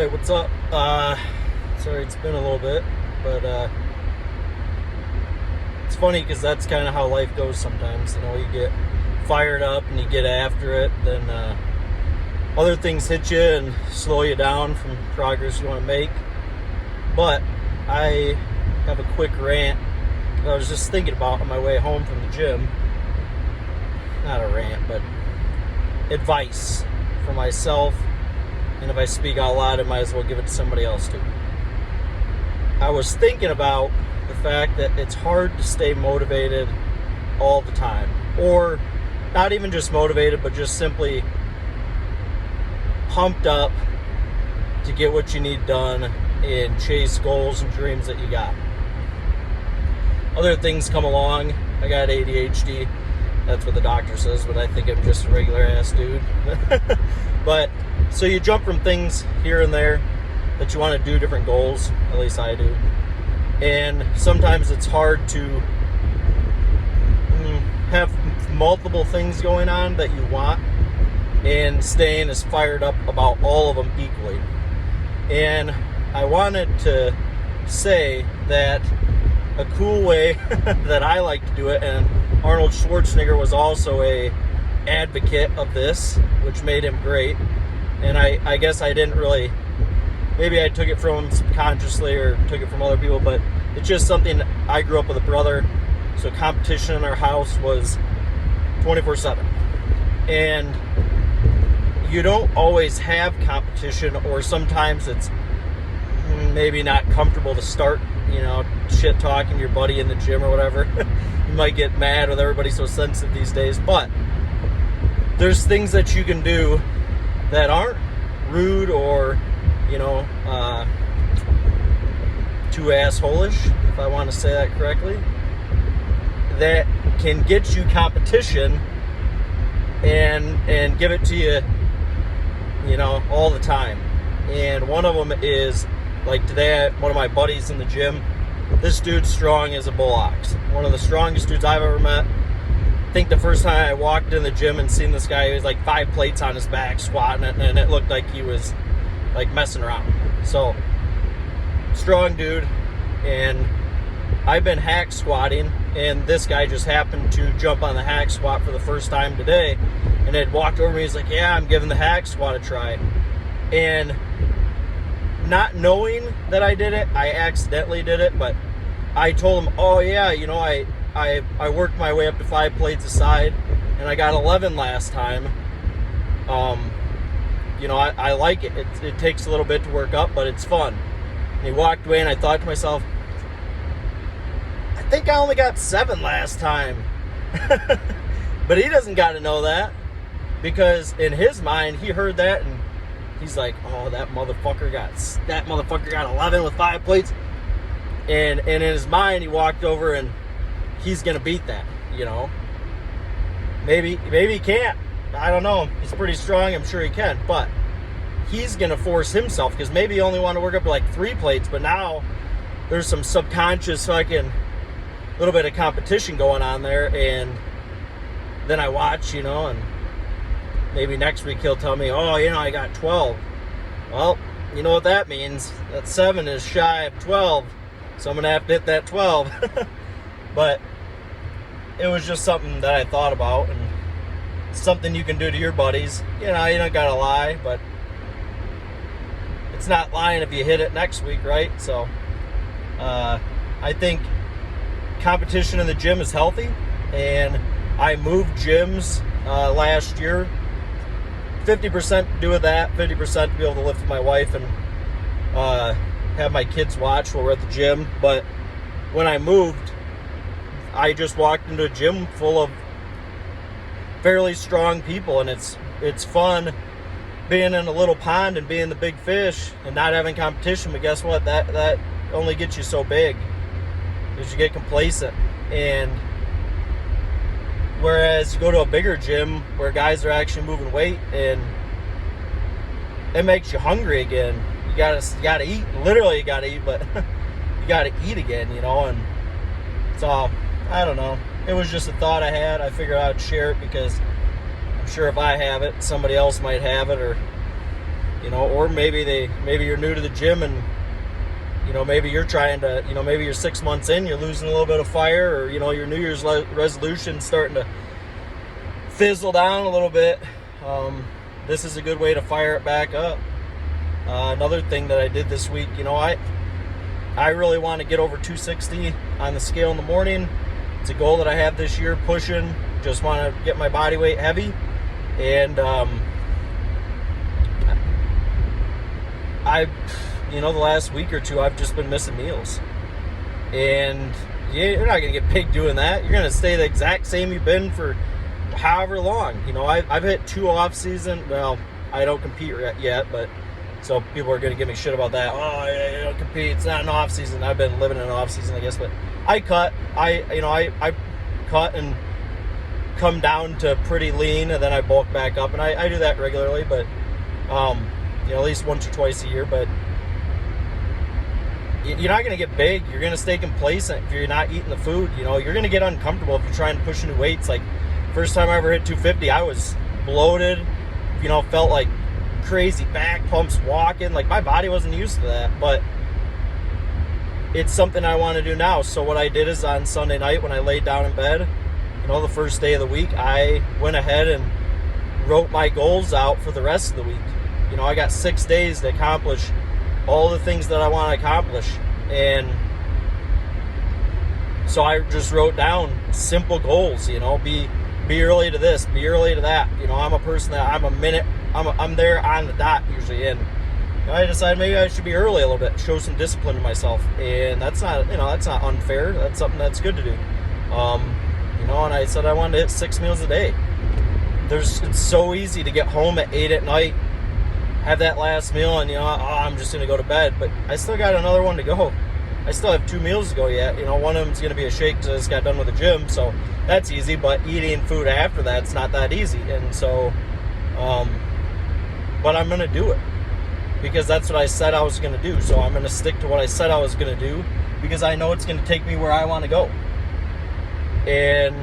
Alright, what's up? Sorry it's been a little bit, but it's funny because that's kind of how life goes sometimes. You know, you get fired up and you get after it, then other things hit you and slow you down from progress you want to make. But I have a quick rant that I was just thinking about on my way home from the gym. Not a rant, but advice for myself. And if I speak out loud, I might as well give it to somebody else too. I was thinking about the fact that it's hard to stay motivated all the time. Or not even just motivated, but just simply pumped up to get what you need done and chase goals and dreams that you got. Other things come along. I got ADHD. That's what the doctor says, but I think I'm just a regular ass dude. But so you jump from things here and there that you want to do, different goals, at least I do. And sometimes it's hard to have multiple things going on that you want and staying as fired up about all of them equally. And I wanted to say that a cool way that I like to do it, and Arnold Schwarzenegger was also a advocate of this, which made him great. And I guess I didn't really, maybe I took it from him subconsciously or took it from other people, but it's just something. I grew up with a brother, so competition in our house was 24/7. And you don't always have competition, or sometimes it's maybe not comfortable to start, shit talking your buddy in the gym or whatever. You might get mad with everybody so sensitive these days, but there's things that you can do that aren't rude or, too asshole-ish, if I want to say that correctly, that can get you competition and give it to you, all the time. And one of them is, like today, one of my buddies in the gym, this dude's strong as a bull ox. One of the strongest dudes I've ever met. I think the first time I walked in the gym and seen this guy, he was like 5 plates on his back squatting it, and it looked like he was like messing around. So, strong dude. And I've been hack squatting, and this guy just happened to jump on the hack squat for the first time today, and had walked over me. He's like, "Yeah, I'm giving the hack squat a try." And not knowing that I did it, I accidentally did it, but I told him, "Oh yeah, I worked my way up to 5 plates a side, and I got 11 last time. I like it. It takes a little bit to work up, but it's fun." And he walked away, and I thought to myself, I think I only got 7 last time. But he doesn't got to know that, because in his mind, he heard that, and he's like, "Oh, that motherfucker got 11 with 5 plates." And in his mind, he walked over and he's going to beat that, Maybe he can't. I don't know. He's pretty strong. I'm sure he can. But he's going to force himself, because maybe he only want to work up to like 3 plates, but now there's some subconscious fucking little bit of competition going on there. And then I watch, and maybe next week he'll tell me, "Oh, I got 12. Well, you know what that means. That 7 is shy of 12. So I'm going to have to hit that 12. But it was just something that I thought about, and something you can do to your buddies. You don't got to lie, but it's not lying if you hit it next week, right? So I think competition in the gym is healthy, and I moved gyms last year. 50% to do with that, 50% to be able to lift with my wife and have my kids watch while we're at the gym. But when I moved, I just walked into a gym full of fairly strong people, and it's fun being in a little pond and being the big fish and not having competition. But guess what? That only gets you so big, because you get complacent. And whereas you go to a bigger gym where guys are actually moving weight, and it makes you hungry again. You gotta eat. Literally, you gotta eat, but you gotta eat again, and so I don't know. It was just a thought I had. I figured I'd share it, because I'm sure if I have it, somebody else might have it, or you know, or maybe you're new to the gym and, you know, maybe you're trying to, you know, maybe you're 6 months in, you're losing a little bit of fire, or, you know, your New Year's resolution starting to fizzle down a little bit. This is a good way to fire it back up. Another thing that I did this week, you know, I really want to get over 260 on the scale in the morning. It's a goal that I have this year, pushing. Just want to get my body weight heavy. And you know, the last week or two, I've just been missing meals. And you're not going to get paid doing that. You're going to stay the exact same you've been for however long. You know, I've hit 2 off season. Well, I don't compete yet, but so people are going to give me shit about that. Oh, yeah, you don't compete. It's not an off season. I've been living in an off season, I guess. But I cut. I cut and come down to pretty lean, and then I bulk back up, and I do that regularly. But you know, at least once or twice a year. But you're not going to get big. You're going to stay complacent if you're not eating the food. You know, you're going to get uncomfortable if you're trying to push new weights. Like, first time I ever hit 250, I was bloated, you know, felt like crazy back pumps walking. Like, my body wasn't used to that, but it's something I want to do now. So what I did is on Sunday night when I laid down in bed, you know, the first day of the week, I went ahead and wrote my goals out for the rest of the week. You know, I got 6 days to accomplish all the things that I want to accomplish. And so I just wrote down simple goals, you know, be early to this, be early to that. You know, I'm a person that I'm there on the dot usually. And you know, I decided maybe I should be early a little bit, show some discipline to myself. And that's not, you know, that's not unfair. That's something that's good to do. You know, and I said I wanted to hit 6 meals a day. It's so easy to get home at 8 at night, have that last meal, and, you know, I'm just going to go to bed. But I still got another one to go. I still have 2 meals to go yet. You know, one of them's going to be a shake because I just got done with the gym, so that's easy. But eating food after that's not that easy. And so, but I'm going to do it because that's what I said I was going to do. So I'm going to stick to what I said I was going to do because I know it's going to take me where I want to go. And,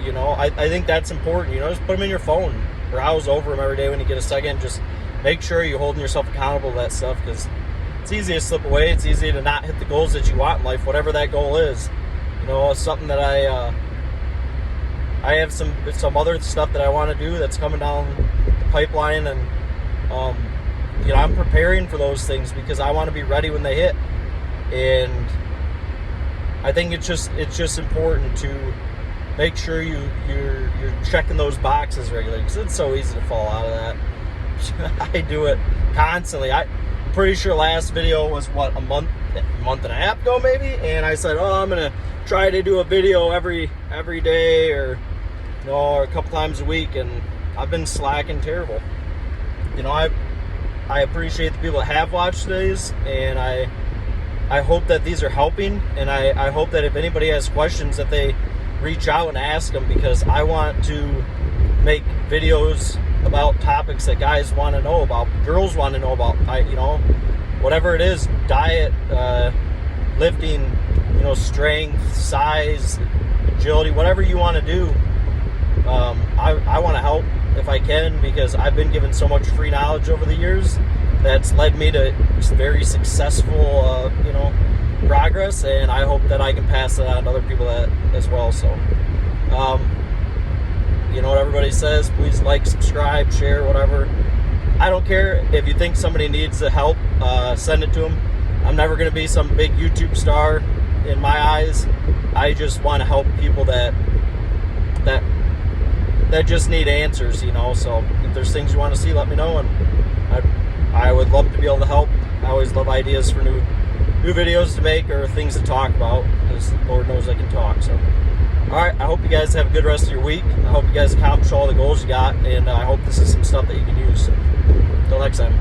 you know, I think that's important. You know, just put them in your phone. Browse over them every day when you get a second. Just make sure you're holding yourself accountable to that stuff because it's easy to slip away. It's easy to not hit the goals that you want in life, whatever that goal is. You know, it's something that I have some other stuff that I want to do that's coming down the pipeline, and you know, I'm preparing for those things because I want to be ready when they hit. And I think it's just important to make sure you're checking those boxes regularly because it's so easy to fall out of that. I do it constantly. I'm pretty sure last video was what, a month and a half ago maybe, and I said, oh, I'm gonna try to do a video every day, or, you know, or a couple times a week, and I've been slacking terrible. You know, I appreciate the people that have watched these, and I hope that these are helping, and I hope that if anybody has questions that they reach out and ask them, because I want to make videos about topics that guys want to know about, girls want to know about, you know, whatever it is, diet, lifting, you know, strength, size, agility, whatever you want to do. I want to help if I can, because I've been given so much free knowledge over the years that's led me to very successful, you know, progress, and I hope that I can pass that on to other people as well. So, you know what everybody says, please like, subscribe, share, whatever. I don't care if you think somebody needs the help, send it to them. I'm never going to be some big YouTube star in my eyes. I just want to help people that just need answers, you know. So if there's things you want to see, let me know, and I would love to be able to help. I always love ideas for new videos to make or things to talk about, because Lord knows I can talk. So, all right, I hope you guys have a good rest of your week. I hope you guys accomplish all the goals you got, and I hope this is some stuff that you can use. Until next time.